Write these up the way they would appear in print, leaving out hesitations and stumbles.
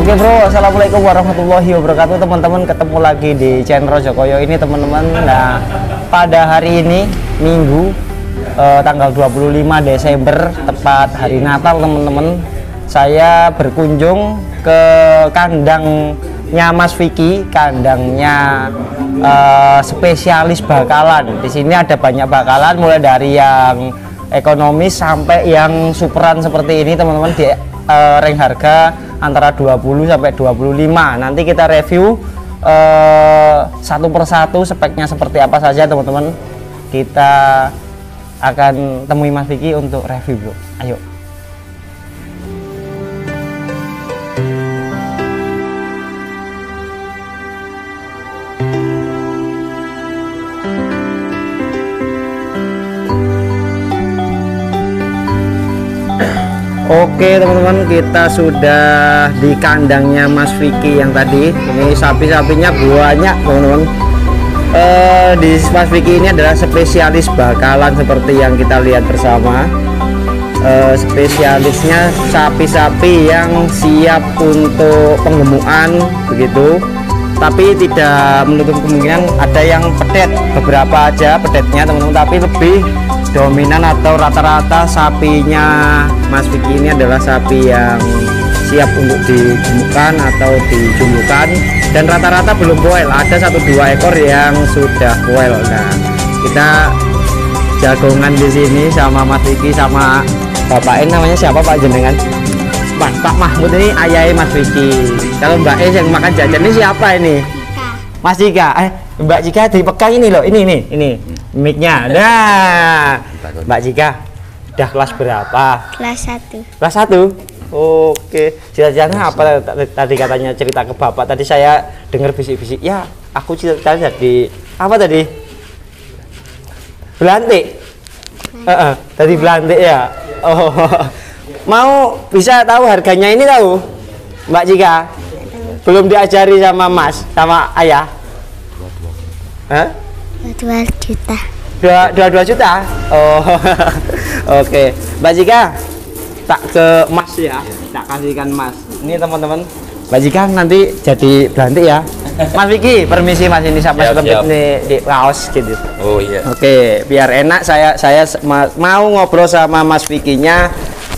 Oke bro, assalamualaikum warahmatullahi wabarakatuh teman-teman. Ketemu lagi di channel Jokoyo ini teman-teman. Nah, pada hari ini Minggu tanggal 25 Desember tepat hari Natal teman-teman, saya berkunjung ke kandangnya Mas Vicky, kandangnya spesialis bakalan. Di sini ada banyak bakalan, mulai dari yang ekonomis sampai yang superan seperti ini teman-teman, di rank harga antara 20 sampai 25. Nanti kita review satu persatu speknya seperti apa saja teman-teman. Kita akan temui Mas Vicky untuk review bro. Ayo. Oke teman-teman, kita sudah di kandangnya Mas Vicky yang tadi. Ini sapi-sapinya banyak teman-teman. Di Mas Vicky ini adalah spesialis bakalan seperti yang kita lihat bersama. Spesialisnya sapi-sapi yang siap untuk penggemukan begitu. Tapi tidak menutup kemungkinan ada yang pedet, beberapa aja pedetnya teman-teman, tapi lebih dominan atau rata-rata sapinya Mas Vicky ini adalah sapi yang siap untuk digemukkan atau dijumbukan, dan rata-rata belum poel. Ada 1-2 ekor yang sudah poel. Nah, kita jagongan di sini sama Mas Vicky sama bapaknya, namanya siapa Pak jenengan? Pak Mahmud ini ayahnya Mas Vicky. Kalau Mbak E yang makan jajan ini siapa ini? Mas Jika. Mbak Jika dipegang ini loh, ini mic-nya. Nah, Mbak Jika udah kelas berapa? Kelas 1. Kelas 1? Oke. Cita-citanya apa tadi katanya cerita ke Bapak? Tadi saya dengar bisik-bisik, ya aku cita-citanya jadi apa tadi? Belantik? Tadi belantik ya? Oh, mau bisa tahu harganya ini tahu? Mbak Jika? Belum diajari sama Mas, sama ayah? 22 juta. 22 juta? Oh, oke. Mbak Jika, tak ke Mas ya, tak kasihkan Mas. Ini teman-teman, Mbak Jika nanti jadi belantik ya. Mas Vicky, permisi Mas, ini sampai selempit nih di kaos gitu. Oh iya. Oke, biar enak saya mau ngobrol sama Mas Vicky-nya,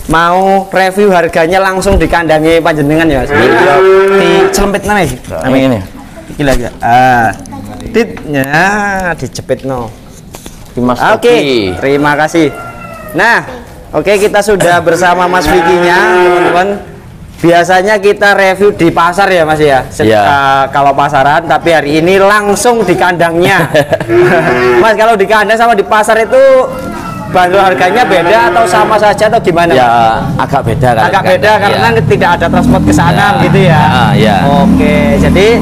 mau review harganya langsung di kandangnya panjenengan ya Mas. Di selempit namanya ini. Iki lagi. Ditnya dijepit no. Oke, terima kasih. Nah, oke, kita sudah bersama Mas Vicky-nya teman-teman. Biasanya kita review di pasar ya Mas ya. Kalau pasaran, tapi hari ini langsung di kandangnya. Mas, kalau di kandang sama di pasar itu bandrol harganya beda atau sama saja atau gimana? Ya, agak beda kan. Agak beda karena tidak ada transport ke sana gitu ya. Oke, jadi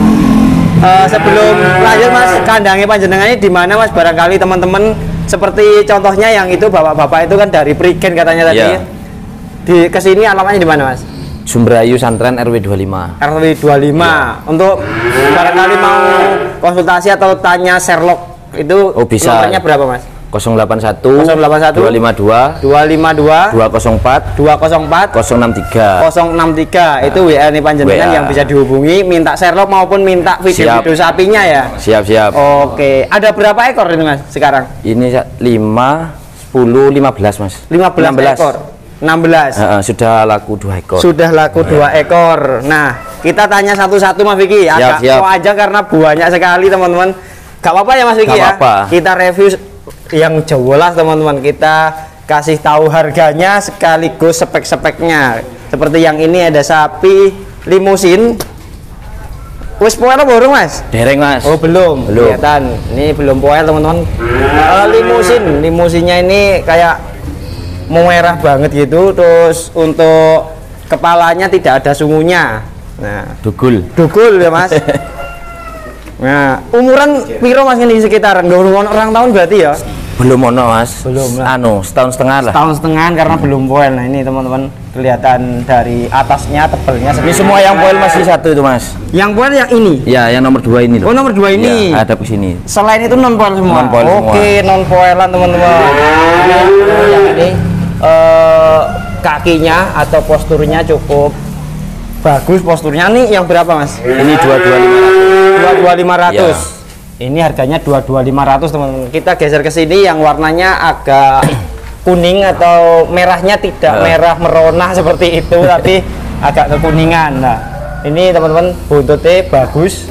sebelum lanjut Mas, kandangnya panjenengan ini di mana Mas? Barangkali teman-teman seperti contohnya yang itu bapak-bapak itu kan dari Prigen katanya tadi. Di kesini alamatnya di mana Mas? Sumbrayu Santren RW 25. RW 25. Untuk barangkali mau konsultasi atau tanya Sherlock itu bisa. Nomornya berapa Mas? 081 252 252 204 063 itu WA nih panjenengan yang bisa dihubungi, minta Sherlock maupun minta video-video sapinya ya. Siap. Oke, ada berapa ekor ini Mas sekarang? Ini 5, 10, 15 Mas. 15 ekor. 16. Sudah laku 2 ekor. Sudah laku 2 ekor. Nah, kita tanya satu-satu Mas Vicky. Agak kok aja karena banyak sekali teman-teman. Gak apa-apa ya Mas Vicky ya. Kita review yang jelas teman-teman. Kita kasih tahu harganya sekaligus spek-speknya. Seperti yang ini ada sapi limusin. Wis poel apa belum Mas? Dereng Mas. Oh belum. Kelihatan. Ini belum poel teman-teman. Limusinnya ini kayak merah banget gitu, terus untuk kepalanya tidak ada sungunya. Nah, dugul ya Mas. Nah, umuran piro Mas ini sekitaran? Orang tahun berarti ya? Belum ono Mas. Belum lah. Setahun setengah lah. Setahun setengah karena belum poel. Nah, ini teman-teman kelihatan dari atasnya tebelnya. Ini semua yang poel masih satu itu Mas. Yang poel yang ini? Ya, yang nomor 2 ini loh. Oh, nomor 2 ini. Ya, ada di sini. Selain itu non poel semua. Oke, non poelan teman-teman. Yang ini kakinya atau posturnya cukup bagus posturnya. Nih yang berapa Mas? Ini 22.500. 22.500. Ya. Ini harganya 22.500 teman-teman. Kita geser ke sini yang warnanya agak kuning atau merahnya tidak merah merona seperti itu tapi agak kekuningan. Nah, ini teman-teman buntutnya bagus,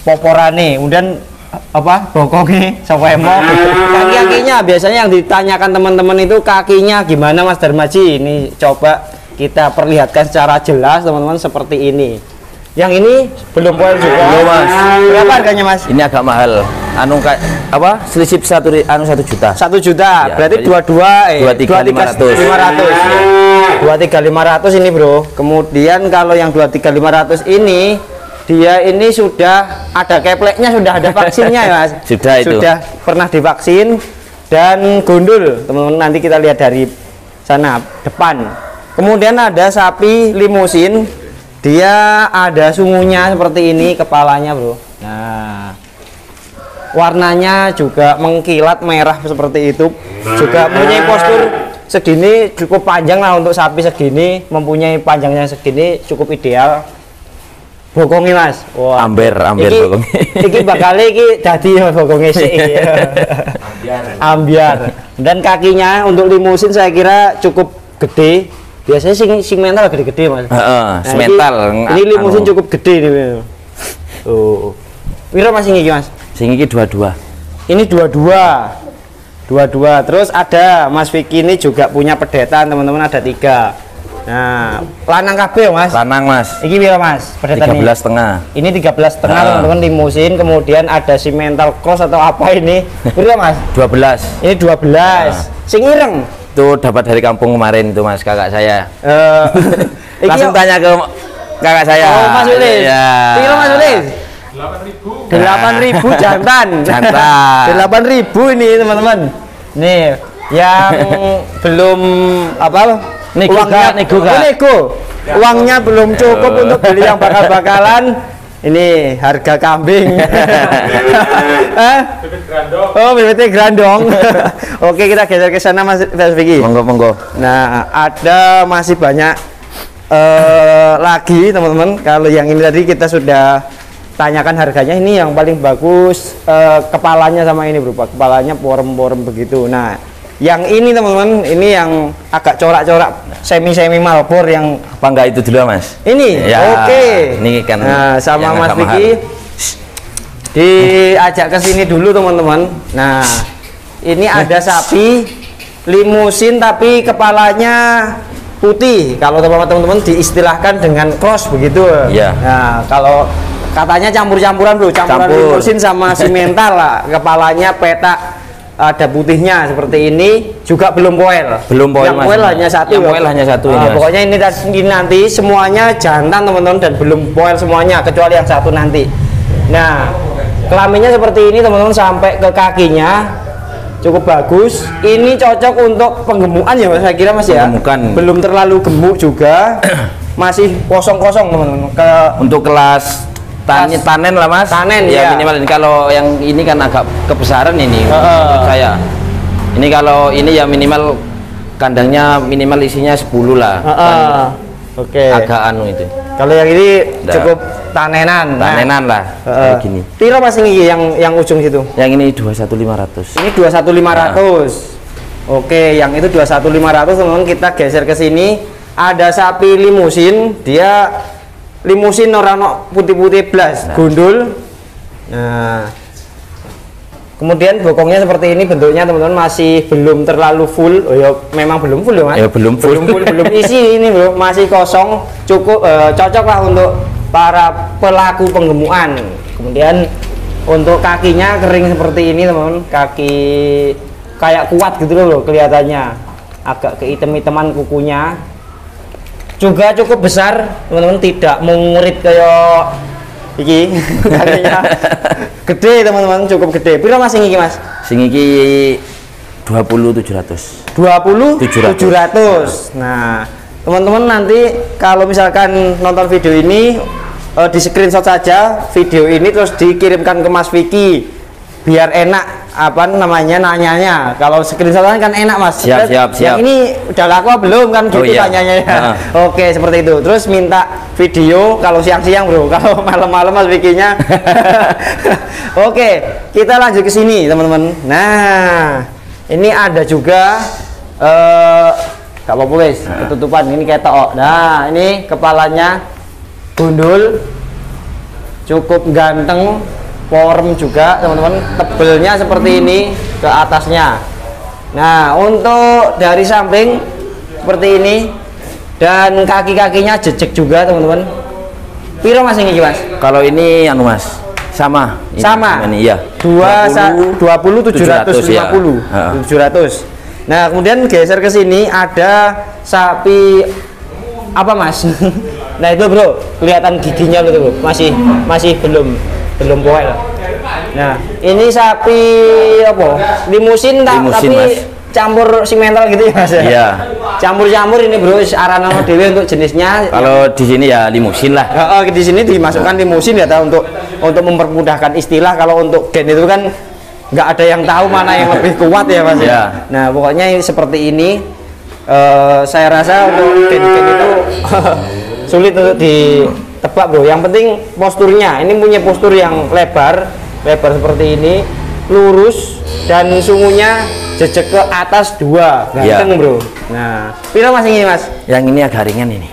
poporane, kemudian apa bokongnya sawemo. Kaki-kakinya biasanya yang ditanyakan teman-teman itu kakinya gimana Mas Darmaji. Ini coba kita perlihatkan secara jelas teman-teman seperti ini. Yang ini belum poin juga. Belum, Mas. Berapa harganya Mas? Ini agak mahal. Anu apa? Selisih 1 juta. 1 juta. Ya, Berarti 23.500 ini bro. Kemudian kalau yang 23.500 ini dia ini sudah ada kepleknya, sudah ada vaksinnya ya Mas. Sudah itu. Sudah pernah divaksin dan gundul teman-teman. Nanti kita lihat dari sana depan. Kemudian ada sapi limusin. Dia ada sungunya seperti ini, kepalanya bro. Nah, warnanya juga mengkilat merah seperti itu. Juga mempunyai postur segini cukup panjang lah untuk sapi segini. Mempunyai panjangnya segini cukup ideal. Bokongnya Mas, wah, amber bokongnya. Iki bakal iki dadi bokongnya sih. Ambiar. Dan kakinya untuk limusin saya kira cukup gede. Biasanya sing mental gede-gede Mas. Nah, mental. Ini limusin cukup gede nih. Oh. Piro Mas ini Mas? Sing iki 22. Ini 22. Terus ada Mas Vicky ini juga punya pedetan teman-teman, ada 3. Nah, lanang kabeh Mas. Lanang Mas. Iki piro Mas? Pedetan 13,5. Ini 13,5 teman-teman limusin, kemudian ada si mental cross atau apa ini? Piro Mas? 12. Ini 12. Sing ireng. Itu dapat dari kampung kemarin itu Mas, kakak saya. Langsung tanya ke kakak saya. Oh, Mas Ulis. Ya. Piro Mas Ulis? 8.000 jantan. Jantan. 8.000 ini teman-teman. Nih, yang belum apa? Nego. Uangnya belum cukup untuk beli yang bakal-bakalan. Ini harga kambing. Oh, bibit grandong. Oke, kita geser ke sana Mas Vicky. Monggo. Nah, ada masih banyak lagi teman-teman. Kalau yang ini tadi kita sudah tanyakan harganya. Ini yang paling bagus kepalanya sama ini berupa kepalanya porem-porem begitu. Nah, yang ini teman-teman, ini yang agak corak-corak semi malbor yang Apa enggak itu dulu Mas? ini ya, oke. Ini kan nah, sama Mas Vicky diajak ke sini dulu teman-teman. Nah, ini ada sapi limusin tapi kepalanya putih. Kalau teman-teman diistilahkan dengan cross begitu. Ya. Nah, kalau katanya campur-campuran bro, campuran limusin sama simental lah. Kepalanya petak, ada putihnya seperti ini, juga belum poel. Yang poel hanya satu. Yang poel hanya satu ini. Pokoknya ini nanti semuanya jantan teman-teman dan belum poel semuanya kecuali yang satu nanti. Nah, kelaminnya seperti ini teman-teman sampai ke kakinya cukup bagus. Ini cocok untuk penggemukan ya Mas, saya kira Mas ya. Belum terlalu gemuk juga. Masih kosong-kosong teman-teman. Untuk kelas tanen lah Mas. Tanen ya, ya. minimal ini. Kalau yang ini kan agak kebesaran ini menurut saya. Ini kalau ini ya minimal kandangnya minimal isinya 10 lah. Oke. Agak anu itu. Kalau yang ini cukup tanenan. Tanenan lah. Kayak gini. Piro Mas ini yang ujung situ? Yang ini 21.500. Ini 21.500. Oke, yang itu 21.500 teman-teman. Kita geser ke sini. Ada sapi limusin, dia limusin orang putih-putih blas, gundul. Nah, kemudian bokongnya seperti ini bentuknya teman-teman, masih belum terlalu full. Oh ya, memang belum full ya Mas. Ya belum full. belum isi ini bro, masih kosong. Cukup cocok lah untuk para pelaku penggemukan. Kemudian untuk kakinya kering seperti ini teman-teman, kaki kayak kuat gitu loh kelihatannya. Agak kehitam-hitaman kukunya. Juga cukup besar teman-teman, tidak mengurit kayak iki kakinya gede teman-teman, cukup gede. Piro Mas iki Mas? Sing iki 20.700. 20.700. Nah, teman-teman nanti kalau misalkan nonton video ini di screenshot saja video ini terus dikirimkan ke Mas Vicky biar enak apa namanya nanyanya. Kalau screenshotan kan enak mas. Siap. Yang ini udah laku apa belum kan gitu iya. tanyanya ya. Oke seperti itu. Terus minta video kalau siang-siang bro. Kalau malam-malam mas bikinnya. Oke kita lanjut ke sini teman-teman. Nah ini ada juga gak apa-apa guys, ketutupan ini kayak tok. Nah ini kepalanya gundul, cukup ganteng. Form juga teman-teman, tebelnya seperti ini ke atasnya. Nah untuk dari samping seperti ini dan kaki-kakinya jejek juga teman-teman. Piro mas ini mas? Kalau ini anu mas sama ini iya 20 750 ya. 700. Nah kemudian geser ke sini ada sapi apa mas? Nah itu bro kelihatan giginya loh bro, masih belum poel. Nah ini sapi apa limusin tapi mas. Campur simental gitu ya mas. Iya. Campur ini bro arana dewe untuk jenisnya. Kalau di sini ya limusin lah. Di sini dimasukkan limusin ya untuk mempermudahkan istilah. Kalau untuk gen itu kan nggak ada yang tahu mana yang lebih kuat ya mas. Ya. Nah pokoknya seperti ini. Saya rasa untuk gen itu sulit untuk ditebak bro. Yang penting posturnya. Ini punya postur yang lebar seperti ini, lurus dan sungguhnya jejak ke atas 2, ganteng ya. Bro. Nah, piro mas ini mas? Yang ini agak ringan ini.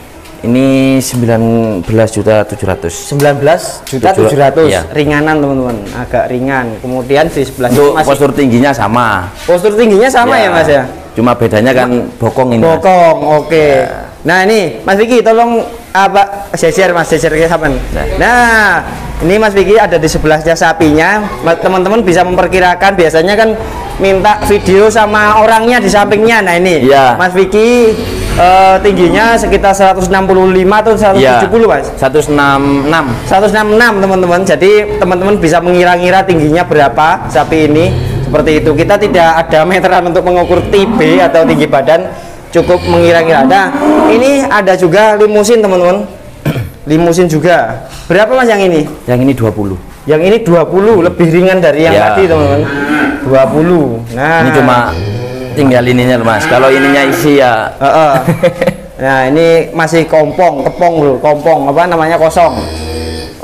Ini 19.700.000. 19.700.000 ya. Ringanan teman-teman, agak ringan. Kemudian di sebelah untuk masih postur tingginya sama. Postur tingginya sama ya mas ya. Cuma bedanya kan bokong ini. Bokong, oke. Ya. Nah ini Mas Vicky tolong apa share ke sahabat. Nah ini Mas Vicky ada di sebelahnya sapinya. Teman-teman bisa memperkirakan biasanya kan minta video sama orangnya di sampingnya. Nah ini ya. Mas Vicky tingginya sekitar 165 atau 170 ya. Mas? 166 teman-teman. Jadi teman-teman bisa mengira-ngira tingginya berapa sapi ini. Seperti itu, kita tidak ada meteran untuk mengukur TB atau tinggi badan, cukup mengira-ngira. Nah ini ada juga limusin teman-teman. Limusin juga berapa mas yang ini? Yang ini 20. Yang ini 20, lebih ringan dari yang tadi teman-teman. 20. Nah ini cuma tinggal ininya mas. Kalau ininya isi ya nah ini masih kepong bro, apa namanya kosong.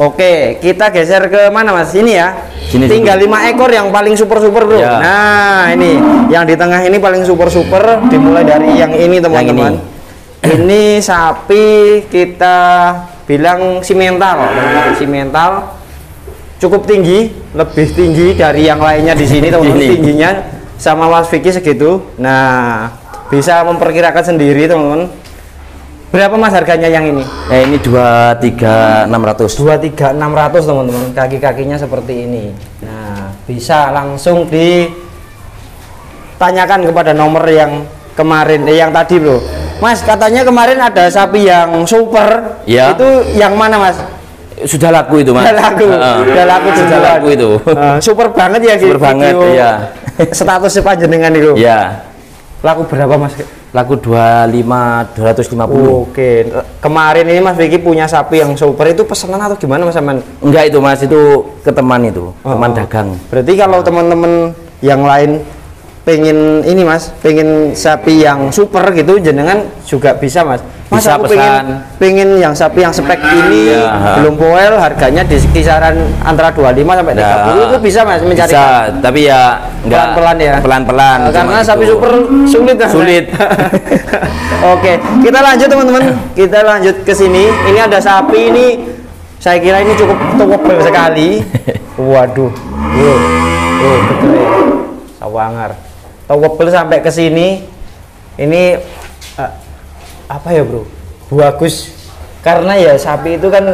Oke kita geser ke mana mas? Ini ya. Sini tinggal 5 ekor yang paling super bro ya. Nah ini yang di tengah ini paling super dimulai dari yang ini teman-teman. Ini sapi kita bilang simental cukup tinggi, lebih tinggi dari yang lainnya di sini teman-teman. Tingginya sama Mas Vicky segitu. Nah bisa memperkirakan sendiri teman-teman. Berapa mas harganya yang ini? Ini 23.600. 23.600 teman-teman. Kaki-kakinya seperti ini. Nah, bisa langsung ditanyakan kepada nomor yang kemarin, yang tadi bro. Mas, katanya kemarin ada sapi yang super. Ya. Itu yang mana mas? Sudah laku itu mas. Sudah laku itu. Super banget ya. Super banget ya. Status sepanjenengan itu. Ya. Laku berapa mas? Laku 250. Oke. Kemarin ini Mas Vicky punya sapi yang super, itu pesanan atau gimana mas Aman? Enggak itu mas, itu ke teman itu, teman dagang. Berarti kalau teman-teman yang lain pengen ini mas, pengen sapi yang super gitu, jenengan juga bisa mas. Mas bisa aku pesan. pengen yang sapi yang spek ini belum poel, harganya di kisaran antara 25 sampai 30 itu bisa mas mencari. Bisa, tapi ya enggak pelan-pelan ya. Pelan-pelan. Karena sapi super sulit. Oke, kita lanjut teman-teman. Kita lanjut ke sini. Ini ada sapi ini, saya kira ini cukup tebal sekali. Waduh, betul ya. Sawangar. Tebal sampai ke sini. Ini apa ya bro, bagus karena ya sapi itu kan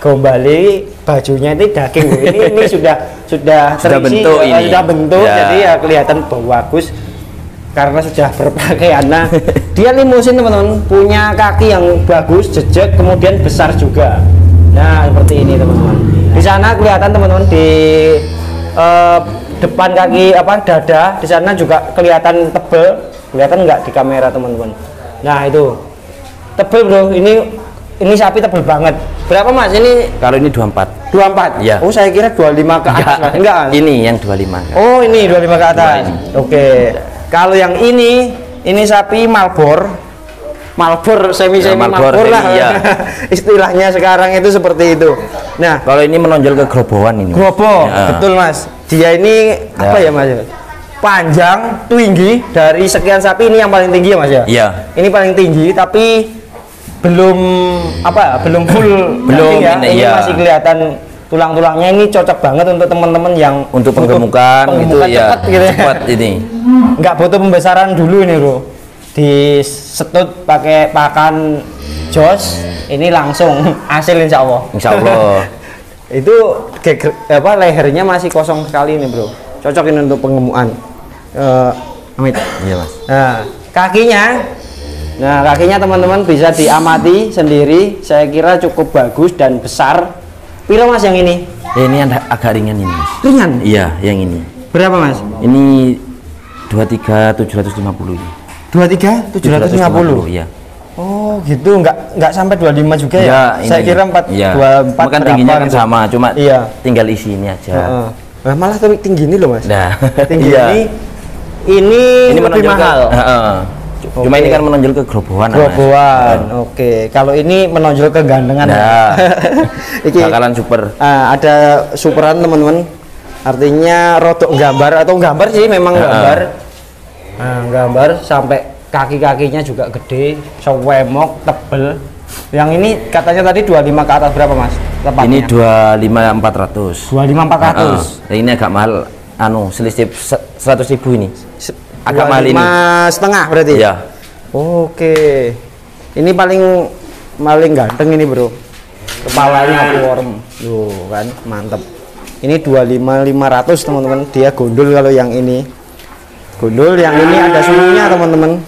gombali bajunya ini daging bro. ini sudah terisi, bentuk ini sudah bentuk ya. Jadi ya kelihatan bagus karena sudah berpakaian. Nah dia limusin teman-teman, punya kaki yang bagus, jejak, kemudian besar juga. Nah seperti ini teman-teman. Di sana kelihatan teman-teman di depan kaki dada di sana juga kelihatan tebel, kelihatan nggak di kamera teman-teman. Nah itu tebel bro, ini ini sapi tebel banget. Berapa Mas? Ini Kalau ini 24. 24. Iya. Oh, saya kira 25 ke atas. Mas. Enggak. Mas? Ini yang 25. Oh, ini 25 ke atas. Ini. Oke. Kalau yang ini sapi Malbor semi-semi Malbor, Malbor lah. iya. Istilahnya sekarang itu seperti itu. Nah, Kalau ini menonjol ke gerobohan ini. Grobo, Ya. betul Mas. Dia ini apa ya Mas? Panjang, tinggi dari sekian sapi ini yang paling tinggi ya Mas ya? Iya. Ini paling tinggi tapi belum belum full Belum, daging ya. Ini iya. masih kelihatan tulang-tulangnya. Ini cocok banget untuk teman-teman yang Untuk penggemukan itu ya. cepat gitu ya. Cepat ini. Nggak butuh pembesaran dulu ini bro, disetut pakai pakan jos, ini langsung hasil insya Allah. Insya Allah. Itu lehernya masih kosong sekali ini bro, cocok ini untuk pengemukan. Amit. Iya Mas. Nah kakinya teman-teman bisa diamati sendiri, saya kira cukup bagus dan besar. Piro Mas yang ini? Ini agak ringan ini Mas. Ringan? Iya, yang ini. Berapa Mas? Ini 23.750 ini. 23.750. Iya. Oh gitu, nggak sampai 25 juga ya? Ini. Saya kira 4, iya. 24 Kan tingginya kan gitu. sama, cuma Iya. tinggal isi ini aja. Nah, malah tapi tinggi ini loh Mas. Nah, Tinggi iya. ini lebih menonjol mahal. Cuma Oke. ini kan menonjol ke gerobohan. Groboan. Oke. Kalau ini menonjol ke gandengan. Nah, Iki bakalan super. ada superan teman-teman. Artinya rodok gambar atau gambar sih memang gambar. Nah, gambar sampai kaki-kakinya juga gede, sewemok, tebel. Yang ini katanya tadi 25 ke atas berapa Mas? Tepatnya. Ini 25.400. 25.400. Ini agak mahal, selisih 100.000 ini. Agak mahal ini. 25,5 berarti. Iya. Oke. Ini paling ganteng ini, Bro. Kepalanya worm. Loh, kan mantep. Ini 25.500 teman-teman. Dia gondol kalau yang ini. Gondol yang ini ada sulunya teman-teman.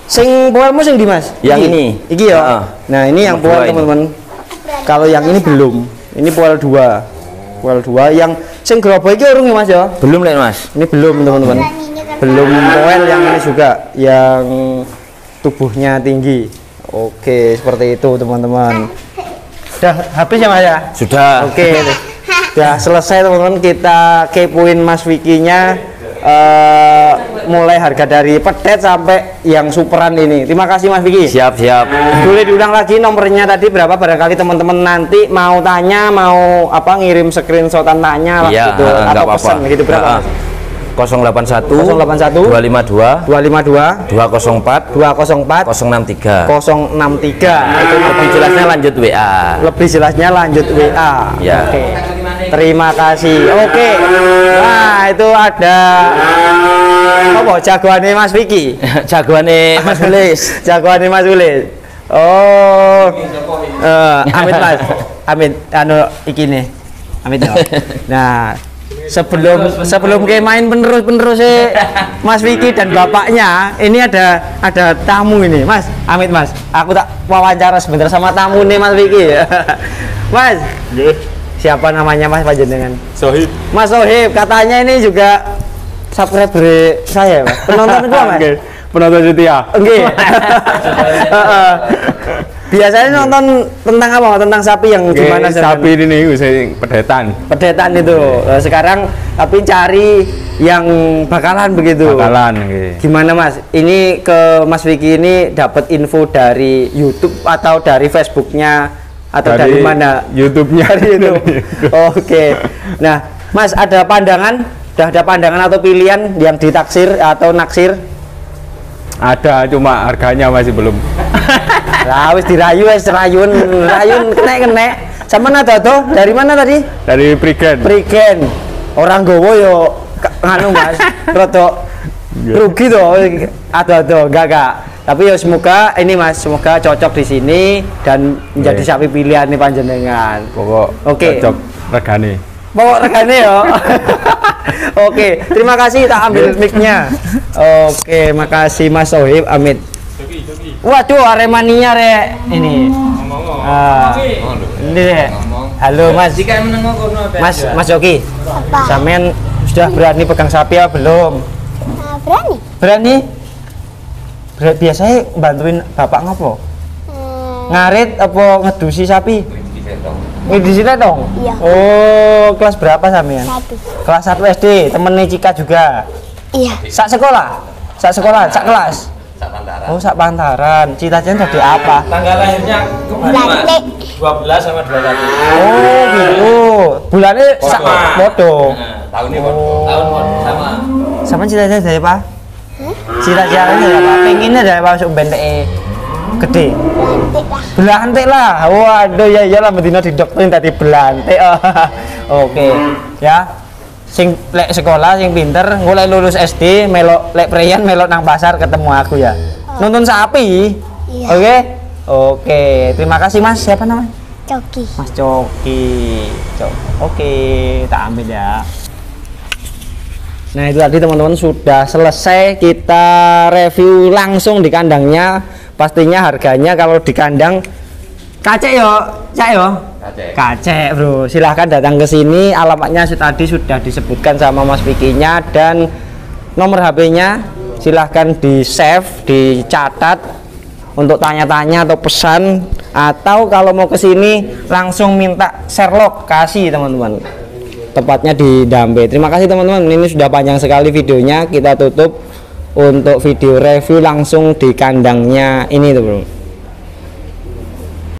Sing poelmu sing di Mas? Yang ini. Iki ya. Nah, ini yang poel teman-teman. Kalau yang ini belum. Ini poel 2. Poel 2 yang sing grobo iki urung ya Mas ya? Belum nih Mas. Ini belum teman-teman. Belum poel yang ini juga yang tubuhnya tinggi. Oke, seperti itu teman-teman. Sudah habis ya Mas ya? Sudah. Oke. Sudah selesai teman-teman, kita kepoin Mas Vicky-nya. Mulai harga dari pedet sampai yang superan ini. Terima kasih Mas Vicky. Siap. Boleh diulang lagi nomornya tadi berapa, barangkali teman-teman nanti mau tanya, mau ngirim screenshotan tanya lah Iya, gitu atau apa-apa. pesan gitu berapa Mas? 081 081 252 252 204 204 063. 063. Itu lebih jelasnya lanjut WA. Lebih jelasnya lanjut WA. Ya. Oke. Terima kasih. Oke. Nah, itu ada apa jagoannya Mas Vicky? Jagoannya Mas Ulis. Jagoannya Mas Ulis. Oh. Amit Mas. Amit iki nih. Amit ya. Nah, sebelum kayak main penerus Mas Vicky dan bapaknya, ini ada tamu ini Mas. Amit Mas, aku tak wawancara sebentar sama tamu nih Mas Vicky. Mas, siapa namanya Mas panjenengan? Sohib. Mas Sohib, katanya ini juga subscriber saya Mas. Penonton itu Mas? Oke, penonton setia. Enggak. Biasanya nonton tentang apa? Tentang sapi yang gimana? Sapi ini nih, saya pedetan. Pedetan itu. Sekarang tapi cari yang bakalan begitu. Bakalan. Oke. Gimana Mas? Ini ke Mas Vicky ini dapat info dari YouTube atau dari Facebooknya atau dari mana? YouTube-nya. Dari YouTube. Oke. Nah, Mas ada pandangan? Sudah ada pandangan atau pilihan yang ditaksir atau naksir? Ada, cuma harganya masih belum. Lah wis dirayu wis rayun kena. Sama nada tuh dari mana tadi? Dari Prigen. Prigen. Orang gowo yo nganu Mas. Rodok rugi tuh. Ado enggak. Tapi ya semoga ini Mas, semoga cocok di sini dan menjadi sapi pilihan nih panjenengan. Pokok Oke. cocok regane. Pokok regane ya. Oke, terima kasih, tak ambil mic-nya. Oke, makasih Mas Sohib, Amit. Waduh, Aremania rek ini. Ini rek. Halo Mas. Mas Yogi. Sampean sudah berani pegang sapi apa belum? Berani. Berani? Biasanya bantuin bapak ngopo? Ngarit apa ngedusi sapi? Ngedisi dong? Iya. Oh, kelas berapa sampean? 1. Kelas 1 SD, temennya Cika juga. Iya. Sak sekolah? Sak sekolah, sak kelas? Oh, sak pantaran. Cita-cita jadi apa? Tanggal lahirnya kemana, Mas? 12 sama 21. Oh, gitu. Bulannya sak podo. Tahunnya tahun sama. Sama cita-cita dari apa? Cita-citanya dari apa? Pengennya dari apa masuk BNTE gede? Belantik lah. Waduh, ya iyalah medina didoktrin tadi belantik. Oke. Ya. Sing lek sekolah sing pinter, mulai lulus SD, melok lek preyan melok nang pasar ketemu aku ya. Nonton sapi. Iya. Oke. Oke, terima kasih Mas. Siapa namanya? Coki. Mas Coki. Oke, tak ambil ya. Nah, itu tadi teman-teman sudah selesai kita review langsung di kandangnya. Pastinya harganya kalau di kandang kacek yo, cak yo. Kacek, Bro. Silahkan datang ke sini. Alamatnya tadi sudah disebutkan sama Mas Vikinya dan nomor HP-nya silahkan di-save, dicatat untuk tanya-tanya atau pesan, atau kalau mau ke sini langsung minta Sherlock kasih teman-teman. Tepatnya di Dambe. Terima kasih teman-teman. Ini sudah panjang sekali videonya. Kita tutup untuk video review langsung di kandangnya ini tuh, Bro.